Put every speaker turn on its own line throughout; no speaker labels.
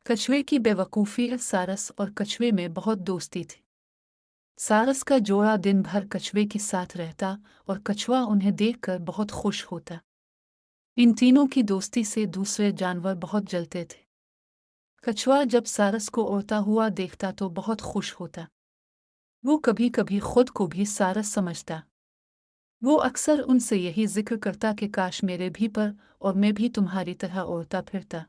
कछुए की बेवकूफ़ी। सारस और कछुए में बहुत दोस्ती थी। सारस का जोड़ा दिन भर कछुए के साथ रहता और कछुआ उन्हें देखकर बहुत खुश होता। इन तीनों की दोस्ती से दूसरे जानवर बहुत जलते थे। कछुआ जब सारस को उड़ता हुआ देखता तो बहुत खुश होता। वो कभी कभी खुद को भी सारस समझता। वो अक्सर उनसे यही जिक्र करता कि काश मेरे भी पर और मैं भी तुम्हारी तरह उड़ता फिरता।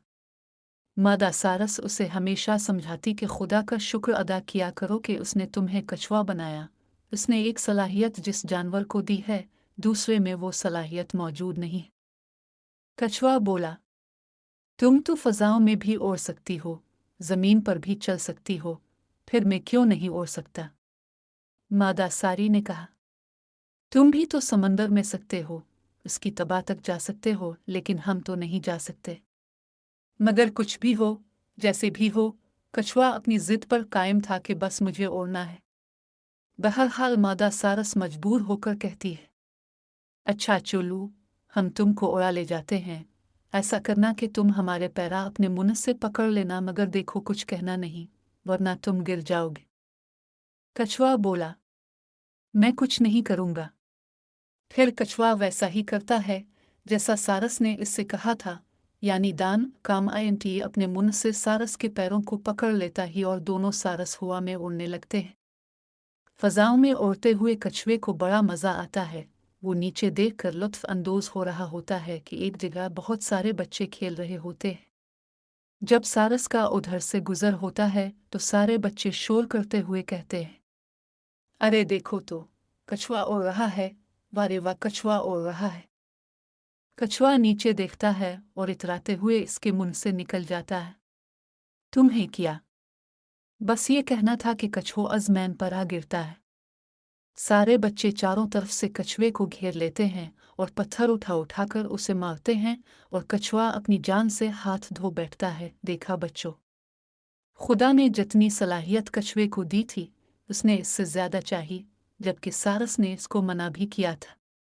मादा सारस उसे हमेशा समझाती कि खुदा का शुक्र अदा किया करो कि उसने तुम्हें कछुआ बनाया। उसने एक सलाहियत जिस जानवर को दी है, दूसरे में वो सलाहियत मौजूद नहीं। कछुआ बोला, तुम तो फजाओं में भी उड़ सकती हो, जमीन पर भी चल सकती हो, फिर मैं क्यों नहीं उड़ सकता? मादा सारी ने कहा, तुम भी तो समंदर में सकते हो, उसकी तबाह तक जा सकते हो, लेकिन हम तो नहीं जा सकते। मगर कुछ भी हो, जैसे भी हो, कछुआ अपनी जिद पर कायम था कि बस मुझे उड़ना है। बहरहाल मादा सारस मजबूर होकर कहती है, अच्छा चुल्लू, हम तुमको उड़ा ले जाते हैं। ऐसा करना कि तुम हमारे पैरा अपने मुंह से पकड़ लेना, मगर देखो कुछ कहना नहीं, वरना तुम गिर जाओगे। कछुआ बोला, मैं कुछ नहीं करूंगा। फिर कछुआ वैसा ही करता है जैसा सारस ने इससे कहा था, यानी दान काम अपने मुंह से सारस के पैरों को पकड़ लेता ही और दोनों सारस हवा में उड़ने लगते हैं। फजाओं में उड़ते हुए कछुए को बड़ा मज़ा आता है। वो नीचे देखकर लुत्फ अंदोज हो रहा होता है कि एक जगह बहुत सारे बच्चे खेल रहे होते हैं। जब सारस का उधर से गुजर होता है तो सारे बच्चे शोर करते हुए कहते हैं, अरे देखो तो, कछुआ उड़ रहा है, वारे वाह कछुआ उड़ रहा है। कछुआ नीचे देखता है और इतराते हुए इसके मुंह से निकल जाता है, तुम्हें क्या? बस ये कहना था कि कछुआ अज़मैन पर आ गिरता है। सारे बच्चे चारों तरफ से कछुए को घेर लेते हैं और पत्थर उठा उठाकर उसे मारते हैं और कछुआ अपनी जान से हाथ धो बैठता है। देखा बच्चों, खुदा ने जितनी सलाहियत कछुए को दी थी, उसने इससे ज्यादा चाही, जबकि सारस ने इसको मना भी किया था।